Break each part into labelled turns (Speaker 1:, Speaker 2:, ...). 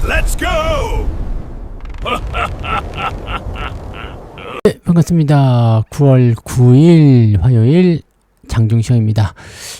Speaker 1: Let's go!
Speaker 2: 네, 반갑습니다. 9월 9일 화요일 장중시황입니다.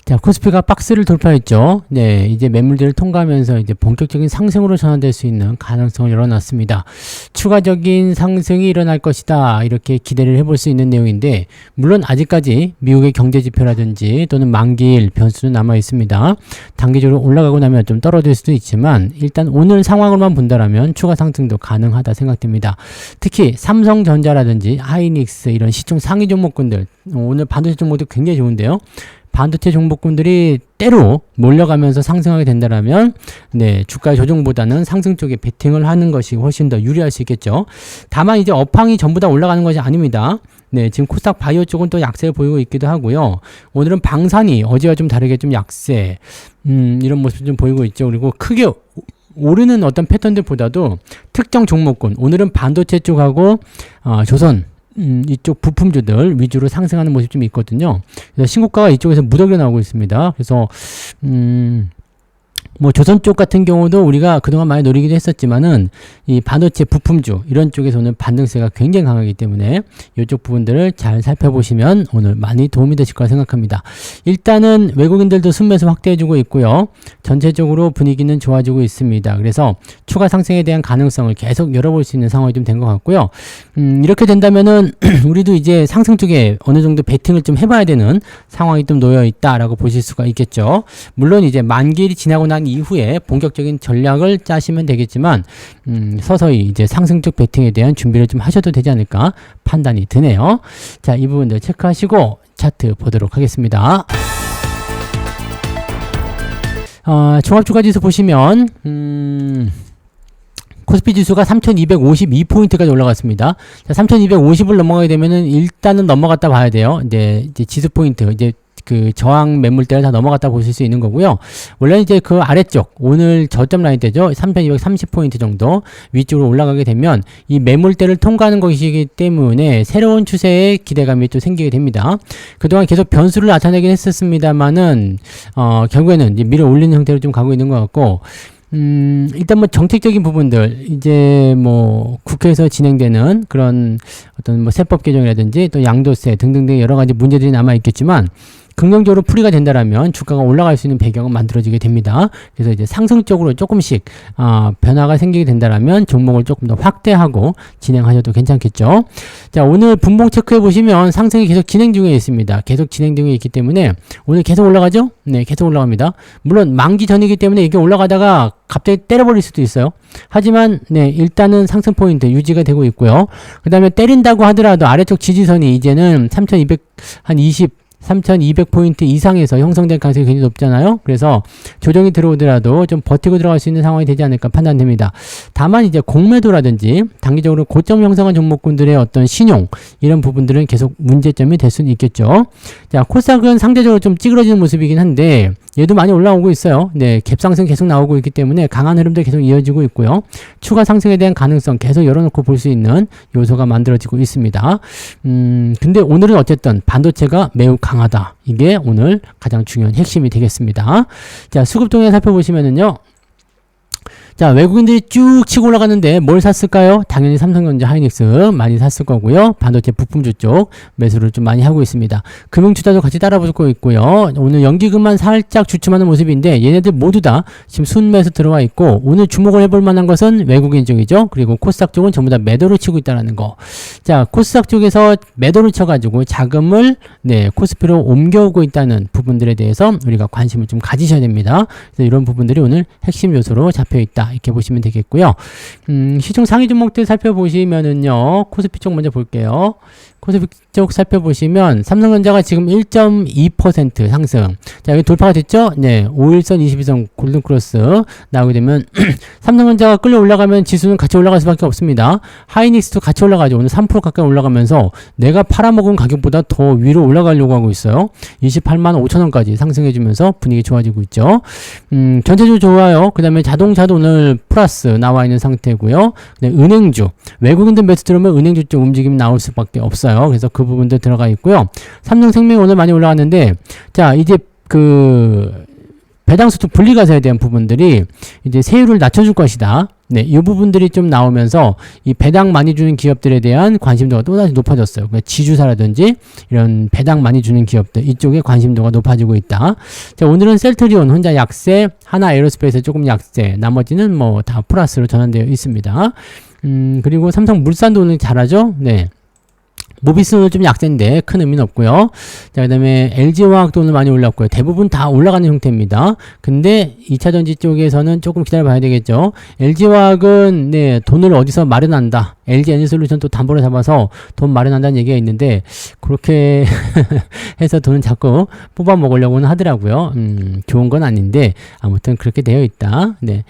Speaker 2: 자, 코스피가 박스를 돌파했죠. 네, 이제 매물들을 통과하면서 이제 본격적인 상승으로 전환될 수 있는 가능성을 열어놨습니다. 추가적인 상승이 일어날 것이다. 이렇게 기대를 해볼 수 있는 내용인데, 물론 아직까지 미국의 경제 지표라든지 또는 만기일 변수는 남아 있습니다. 단기적으로 올라가고 나면 좀 떨어질 수도 있지만, 일단 오늘 상황으로만 본다라면 추가 상승도 가능하다 생각됩니다. 특히 삼성전자라든지 하이닉스 이런 시총 상위 종목군들, 오늘 반도체 종목도 굉장히 좋은데요. 반도체 종목군들이 때로 몰려가면서 상승하게 된다면 네, 주가의 조정보다는 상승 쪽에 베팅을 하는 것이 훨씬 더 유리할 수 있겠죠. 다만 이제 업황이 전부 다 올라가는 것이 아닙니다. 네, 지금 코스닥 바이오 쪽은 또 약세를 보이고 있기도 하고요. 오늘은 방산이 어제와 좀 다르게 좀 약세 이런 모습을 좀 보이고 있죠. 그리고 크게 오르는 어떤 패턴들보다도 특정 종목군, 오늘은 반도체 쪽하고 조선 이쪽 부품주들 위주로 상승하는 모습이 좀 있거든요. 그래서 신고가가 이쪽에서 무더기로 나오고 있습니다. 그래서 뭐 조선 쪽 같은 경우도 우리가 그동안 많이 노리기도 했었지만은 이 반도체 부품주 이런 쪽에서는 반등세가 굉장히 강하기 때문에 이쪽 부분들을 잘 살펴보시면 오늘 많이 도움이 되실 거라 생각합니다. 일단은 외국인들도 순매수 확대해주고 있고요. 전체적으로 분위기는 좋아지고 있습니다. 그래서 추가 상승에 대한 가능성을 계속 열어볼 수 있는 상황이 좀 된 것 같고요. 이렇게 된다면은 우리도 이제 상승 쪽에 어느 정도 베팅을 좀 해봐야 되는 상황이 좀 놓여 있다라고 보실 수가 있겠죠. 물론 이제 만기일이 지나고 난 이후에 본격적인 전략을 짜시면 되겠지만 서서히 이제 상승적 베팅에 대한 준비를 좀 하셔도 되지 않을까 판단이 드네요. 자, 이 부분들 체크하시고 차트 보도록 하겠습니다. 종합주가지수 보시면 코스피 지수가 3252포인트까지 올라갔습니다. 자, 3250을 넘어가게 되면은 일단은 넘어갔다 봐야 돼요. 이제 지수 포인트, 이제 그 저항 매물대를 다 넘어갔다 보실 수 있는 거고요. 원래는 이제 그 아래쪽 오늘 저점 라인 대죠. 3230포인트 정도 위쪽으로 올라가게 되면 이 매물대를 통과하는 것이기 때문에 새로운 추세의 기대감이 또 생기게 됩니다. 그동안 계속 변수를 나타내긴 했었습니다만은 결국에는 이제 밀어 올리는 형태로 좀 가고 있는 것 같고 일단 뭐 정책적인 부분들, 이제 뭐 국회에서 진행되는 그런 어떤 뭐 세법 개정이라든지 또 양도세 등등등 여러 가지 문제들이 남아 있겠지만 긍정적으로 풀이가 된다라면 주가가 올라갈 수 있는 배경은 만들어지게 됩니다. 그래서 이제 상승적으로 조금씩 변화가 생기게 된다라면 종목을 조금 더 확대하고 진행하셔도 괜찮겠죠. 자, 오늘 분봉 체크해 보시면 상승이 계속 진행 중에 있습니다. 계속 진행 중에 있기 때문에 오늘 계속 올라가죠? 네, 계속 올라갑니다. 물론 만기 전이기 때문에 이게 올라가다가 갑자기 때려버릴 수도 있어요. 하지만 네, 일단은 상승 포인트 유지가 되고 있고요. 그 다음에 때린다고 하더라도 아래쪽 지지선이 이제는 3200포인트 이상에서 형성될 가능성이 굉장히 높잖아요. 그래서 조정이 들어오더라도 좀 버티고 들어갈 수 있는 상황이 되지 않을까 판단됩니다. 다만 이제 공매도라든지 단기적으로 고점 형성한 종목군들의 어떤 신용 이런 부분들은 계속 문제점이 될 수는 있겠죠. 자, 코스닥은 상대적으로 좀 찌그러지는 모습이긴 한데 얘도 많이 올라오고 있어요. 네, 갭상승 계속 나오고 있기 때문에 강한 흐름도 계속 이어지고 있고요. 추가 상승에 대한 가능성 계속 열어놓고 볼 수 있는 요소가 만들어지고 있습니다. 근데 오늘은 어쨌든 반도체가 매우 강하다. 이게 오늘 가장 중요한 핵심이 되겠습니다. 자, 수급 동향 살펴보시면은요. 자, 외국인들이 쭉 치고 올라갔는데 뭘 샀을까요? 당연히 삼성전자, 하이닉스 많이 샀을 거고요. 반도체 부품주 쪽 매수를 좀 많이 하고 있습니다. 금융투자도 같이 따라붙고 있고요. 오늘 연기금만 살짝 주춤하는 모습인데 얘네들 모두 다 지금 순매수 들어와 있고 오늘 주목을 해볼 만한 것은 외국인 쪽이죠. 그리고 코스닥 쪽은 전부 다 매도를 치고 있다는 거. 자, 코스닥 쪽에서 매도를 쳐가지고 자금을 네, 코스피로 옮겨오고 있다는 부분들에 대해서 우리가 관심을 좀 가지셔야 됩니다. 그래서 이런 부분들이 오늘 핵심 요소로 잡혀 있다. 이렇게 보시면 되겠고요. 시총 상위 종목들 살펴보시면은요. 코스피 쪽 먼저 볼게요. 코스피 쪽 살펴보시면 삼성전자가 지금 1.2% 상승. 자, 여기 돌파가 됐죠? 네. 5일선 22선 골든크로스 나오게 되면 삼성전자가 끌려 올라가면 지수는 같이 올라갈 수밖에 없습니다. 하이닉스도 같이 올라가죠. 오늘 3% 가까이 올라가면서 내가 팔아먹은 가격보다 더 위로 올라가려고 하고 있어요. 28만 5천원까지 상승해주면서 분위기 좋아지고 있죠. 전체적으로 좋아요. 그 다음에 자동차도 오늘 플러스 나와 있는 상태고요. 은행주. 외국인들 매수 들어오면 은행주 쪽 움직임 나올 수밖에 없어요. 그래서 그 부분도 들어가 있고요. 삼성생명 오늘 많이 올라갔는데, 자, 이제 배당수도 분리과세에 대한 부분들이 이제 세율을 낮춰줄 것이다. 네, 이 부분들이 좀 나오면서 이 배당 많이 주는 기업들에 대한 관심도가 또다시 높아졌어요. 그러니까 지주사라든지 이런 배당 많이 주는 기업들 이쪽에 관심도가 높아지고 있다. 자, 오늘은 셀트리온 혼자 약세, 하나 에어로스페이스 조금 약세, 나머지는 뭐 다 플러스로 전환되어 있습니다. 그리고 삼성물산도 오늘 잘하죠? 네. 모비스는 좀 약세인데 큰 의미는 없고요. 자, 그 다음에 LG화학도 오늘 많이 올랐고요. 대부분 다 올라가는 형태입니다. 근데 2차전지 쪽에서는 조금 기다려봐야 되겠죠. LG화학은 네, 돈을 어디서 마련한다. LG에너지솔루션 또 담보를 잡아서 돈 마련한다는 얘기가 있는데 그렇게 해서 돈을 자꾸 뽑아 먹으려고는 하더라고요. 좋은 건 아닌데 아무튼 그렇게 되어 있다. 네,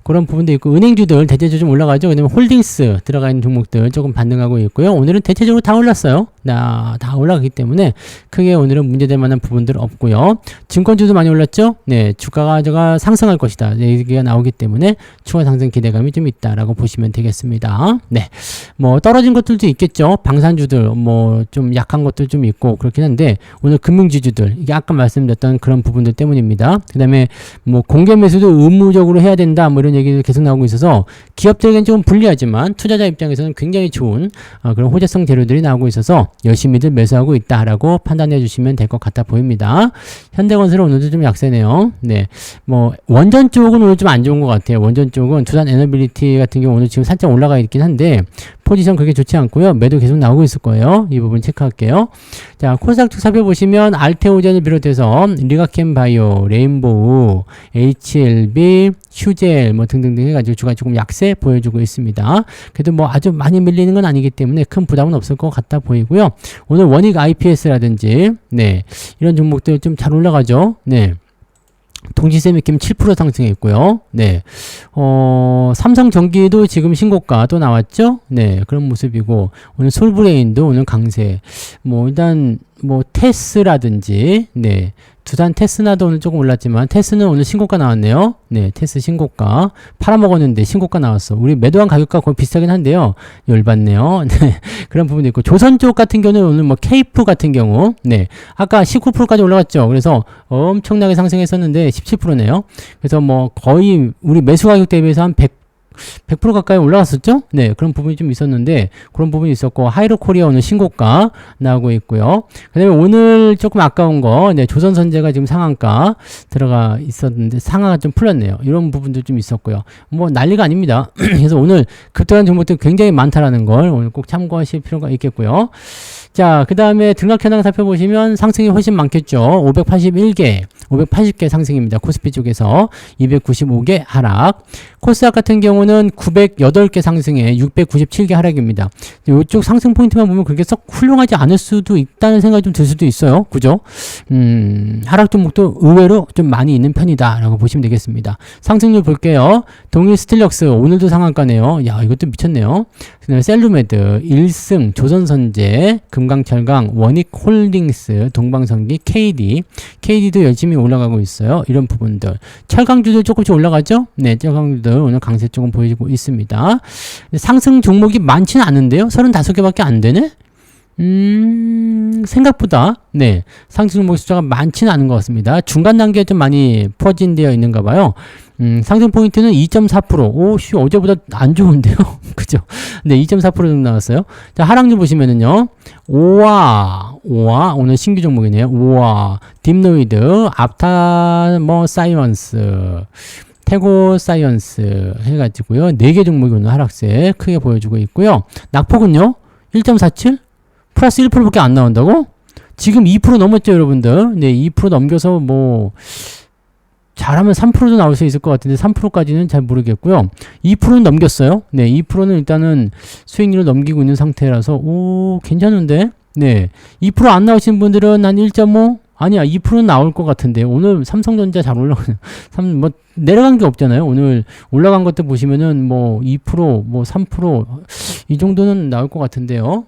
Speaker 2: 그런 부분도 있고 은행주들 대체적으로 좀 올라가죠. 왜냐면 홀딩스 들어가 있는 종목들 조금 반등하고 있고요. 오늘은 대체적으로 다 올랐어요. 다 올라가기 때문에 크게 오늘은 문제될 만한 부분들 없고요. 증권주도 많이 올랐죠. 네, 주가가 상승할 것이다. 얘기가 나오기 때문에 추가 상승 기대감이 좀 있다라고 보시면 되겠습니다. 네, 뭐 떨어진 것들도 있겠죠. 방산주들 뭐 좀 약한 것들 좀 있고 그렇긴 한데 오늘 금융지주들 이게 아까 말씀드렸던 그런 부분들 때문입니다. 그 다음에 뭐 공개 매수도 의무적으로 해야 된다 뭐 이런 얘기도 계속 나오고 있어서 기업들에게는 좀 불리하지만 투자자 입장에서는 굉장히 좋은 그런 호재성 재료들이 나오고 있어서 열심히들 매수하고 있다라고 판단해 주시면 될 것 같아 보입니다. 현대건설은 오늘도 좀 약세네요. 네, 뭐 원전 쪽은 오늘 좀 안 좋은 것 같아요. 원전 쪽은 두산 에너빌리티 같은 경우 오늘 지금 살짝 올라가 있긴 한데 포지션 그렇게 좋지 않고요. 매도 계속 나오고 있을 거예요. 이 부분 체크할게요. 자, 코스닥 쪽 살펴보시면 알테오젠을 비롯해서 리가캠바이오, 레인보우, HLB, 휴젤 뭐 등등등 해가지고 주가 조금 약세 보여주고 있습니다. 그래도 뭐 아주 많이 밀리는 건 아니기 때문에 큰 부담은 없을 것 같아 보이고요. 오늘 원익 IPS라든지 네, 이런 종목들 좀 잘 올라가죠. 네. 동시세미킴 7% 상승했고요. 네. 삼성전기도 지금 신고가 또 나왔죠? 네. 그런 모습이고, 오늘 솔브레인도 오늘 강세. 뭐, 일단, 뭐, 테스라든지, 네. 두산 테스나도 오늘 조금 올랐지만, 테스는 오늘 신고가 나왔네요. 네. 테스 신고가. 팔아먹었는데 신고가 나왔어. 우리 매도한 가격과 거의 비슷하긴 한데요. 열받네요. 네. 그런 부분도 있고, 조선 쪽 같은 경우는 오늘 뭐, 케이프 같은 경우, 네. 아까 19%까지 올라갔죠. 그래서 엄청나게 상승했었는데, 17%네요. 그래서 뭐, 거의 우리 매수 가격 대비해서 한 100% 가까이 올라갔었죠? 네, 그런 부분이 좀 있었는데, 그런 부분이 있었고, 하이로코리아 오늘 신고가 나오고 있고요. 그 다음에 오늘 조금 아까운 거, 네, 조선선제가 지금 상한가 들어가 있었는데, 상한가 좀 풀렸네요. 이런 부분도 좀 있었고요. 뭐, 난리가 아닙니다. 그래서 오늘 급등한 종목들 굉장히 많다라는 걸 오늘 꼭 참고하실 필요가 있겠고요. 자, 그 다음에 등락 현황 살펴보시면 상승이 훨씬 많겠죠. 581개, 580개 상승입니다. 코스피 쪽에서 295개 하락. 코스닥 같은 경우는 908개 상승에 697개 하락입니다. 이쪽 상승 포인트만 보면 그렇게 썩 훌륭하지 않을 수도 있다는 생각이 좀 들 수도 있어요. 그죠? 하락 종목도 의외로 좀 많이 있는 편이다 라고 보시면 되겠습니다. 상승률 볼게요. 동일 스틸럭스 오늘도 상한가네요. 야, 이것도 미쳤네요. 셀루메드, 일승, 조선선제, 금강철강, 원익홀딩스, 동방선기, KD도 열심히 올라가고 있어요. 이런 부분들. 철강주도 조금씩 올라가죠? 네, 철강주들 오늘 강세 조금 보여주고 있습니다. 상승 종목이 많지는 않은데요. 35개밖에 안 되네? 생각보다 네, 상승 종목 숫자가 많지는 않은 것 같습니다. 중간 단계에 좀 많이 포진되어 있는가 봐요. 상승 포인트는 2.4%. 오씨, 어제보다 안 좋은데요? 그죠? 네, 2.4% 정도 나왔어요. 자, 하락률 보시면은요. 오와, 오늘 신규 종목이네요. 오와, 딥노이드, 앞타, 사이언스, 태고 사이언스 해가지고요. 4개 종목이 오늘 하락세 크게 보여주고 있고요. 낙폭은요. 1.47? 플러스 1%밖에 안 나온다고? 지금 2% 넘었죠, 여러분들? 네, 2% 넘겨서 뭐, 잘하면 3%도 나올 수 있을 것 같은데 3%까지는 잘 모르겠고요. 2%는 넘겼어요. 네, 2%는 일단은 수익률을 넘기고 있는 상태라서 오, 괜찮은데? 네, 2% 안 나오신 분들은 한 1.5? 아니야, 2%는 나올 것 같은데 오늘 삼성전자 잘 올라가요. 뭐 내려간 게 없잖아요. 오늘 올라간 것들 보시면은 뭐 2%, 뭐 3%이 정도는 나올 것 같은데요.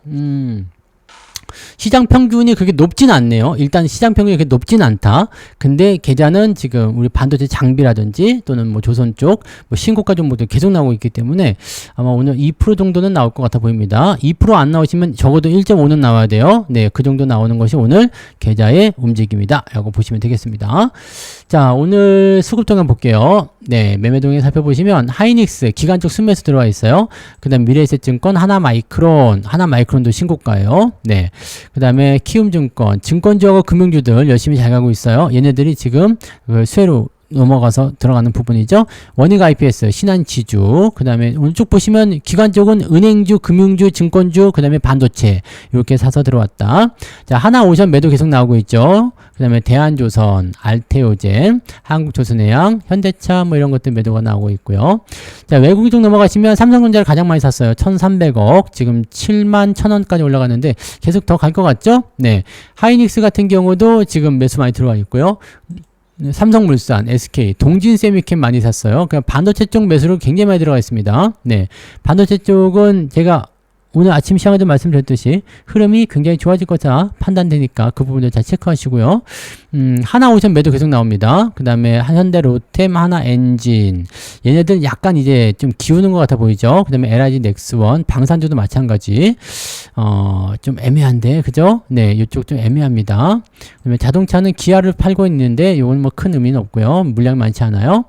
Speaker 2: 시장 평균이 그렇게 높진 않네요. 일단 시장 평균이 그렇게 높진 않다. 근데 계좌는 지금 우리 반도체 장비라든지 또는 뭐 조선 쪽 뭐 신고가 종목들 계속 나오고 있기 때문에 아마 오늘 2% 정도는 나올 것 같아 보입니다. 2% 안 나오시면 적어도 1.5는 나와야 돼요. 네, 그 정도 나오는 것이 오늘 계좌의 움직임이다 라고 보시면 되겠습니다. 자, 오늘 수급 동향 볼게요. 네, 매매 동향 살펴보시면 하이닉스 기간 쪽 순매수 들어와 있어요. 그다음 미래에셋증권, 하나마이크론도 신고가예요. 네, 그다음에 키움증권, 증권주하고 금융주들 열심히 잘 가고 있어요. 얘네들이 지금 수혜로 넘어가서 들어가는 부분이죠. 원익 IPS, 신한지주, 그 다음에 오른쪽 보시면 기관 쪽은 은행주, 금융주, 증권주, 그 다음에 반도체 이렇게 사서 들어왔다. 자, 하나오션 매도 계속 나오고 있죠. 그 다음에 대한조선, 알테오젠, 한국조선해양, 현대차 뭐 이런 것들 매도가 나오고 있고요. 자, 외국인 쪽 넘어가시면 삼성전자를 가장 많이 샀어요. 1,300억, 지금 71,000원까지 올라갔는데 계속 더 갈 것 같죠? 네, 하이닉스 같은 경우도 지금 매수 많이 들어와 있고요. 삼성물산, SK, 동진세미캠 많이 샀어요. 그냥 반도체 쪽 매수로 굉장히 많이 들어가 있습니다. 네, 반도체 쪽은 제가 오늘 아침 시장에도 말씀드렸듯이 흐름이 굉장히 좋아질 거다 판단되니까 그 부분들 잘 체크하시고요. 하나오션 매도 계속 나옵니다. 그 다음에 현대 로템, 하나엔진 얘네들 약간 이제 좀 기우는 것 같아 보이죠. 그 다음에 LIG 넥스원, 방산주도 마찬가지. 좀 애매한데 그죠? 네, 이쪽 좀 애매합니다. 그 다음에 자동차는 기아를 팔고 있는데 이건 뭐 큰 의미는 없고요. 물량이 많지 않아요.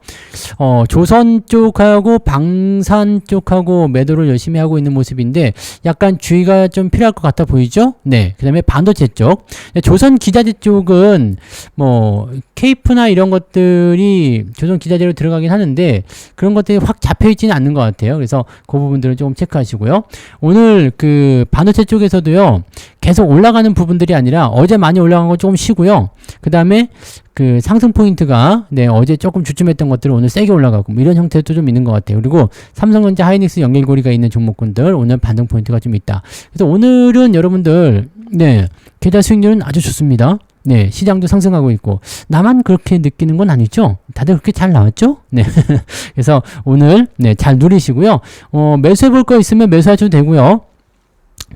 Speaker 2: 조선 쪽하고 방산 쪽하고 매도를 열심히 하고 있는 모습인데 약간 주의가 좀 필요할 것 같아 보이죠? 네. 그 다음에 반도체 쪽. 조선 기자재 쪽은 뭐 케이프나 이런 것들이 조선 기자재로 들어가긴 하는데 그런 것들이 확 잡혀있지는 않는 것 같아요. 그래서 그 부분들을 조금 체크하시고요. 오늘 그 반도체 쪽에서도요. 계속 올라가는 부분들이 아니라 어제 많이 올라간 거 조금 쉬고요. 그 다음에 그 상승 포인트가 네, 어제 조금 주춤했던 것들은 오늘 세게 올라가고 뭐 이런 형태도 좀 있는 것 같아요. 그리고 삼성전자, 하이닉스 연결고리가 있는 종목군들 오늘 반등 포인트가 좀 있다. 그래서 오늘은 여러분들 네, 계좌 수익률은 아주 좋습니다. 네, 시장도 상승하고 있고 나만 그렇게 느끼는 건 아니죠? 다들 그렇게 잘 나왔죠? 네. 그래서 오늘 네, 잘 누리시고요. 매수해 볼 거 있으면 매수하셔도 되고요.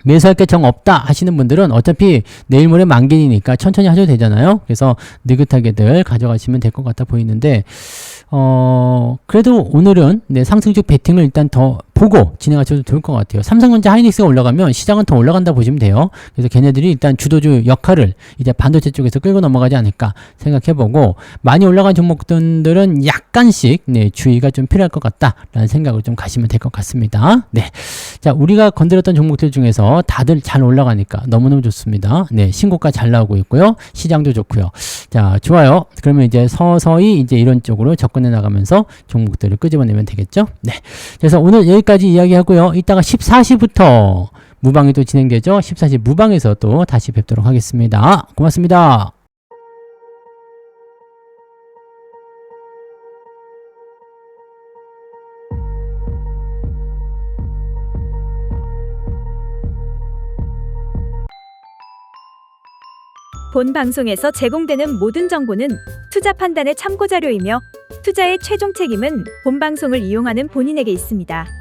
Speaker 2: 매수할 게 정 없다 하시는 분들은 어차피 내일 모레 만기니까 천천히 하셔도 되잖아요. 그래서 느긋하게들 가져가시면 될 것 같아 보이는데 그래도 오늘은 네, 상승적 베팅을 일단 더 보고 진행하셔도 좋을 것 같아요. 삼성전자, 하이닉스가 올라가면 시장은 더 올라간다 보시면 돼요. 그래서 걔네들이 일단 주도주 역할을 이제 반도체 쪽에서 끌고 넘어가지 않을까 생각해보고 많이 올라간 종목들은 약간씩 네, 주의가 좀 필요할 것 같다라는 생각을 좀 가시면 될 것 같습니다. 네, 자 우리가 건드렸던 종목들 중에서 다들 잘 올라가니까 너무너무 좋습니다. 네, 신고가 잘 나오고 있고요. 시장도 좋고요. 자 좋아요. 그러면 이제 서서히 이제 이런 쪽으로 접근해 나가면서 종목들을 끄집어내면 되겠죠. 네, 그래서 오늘 여기까지 이야기하고요. 이따가 14시부터 무방이 또 진행되죠. 14시 무방에서 또 다시 뵙도록 하겠습니다. 고맙습니다.
Speaker 1: 본 방송에서 제공되는 모든 정보는 투자 판단의 참고 자료이며 투자의 최종 책임은 본 방송을 이용하는 본인에게 있습니다.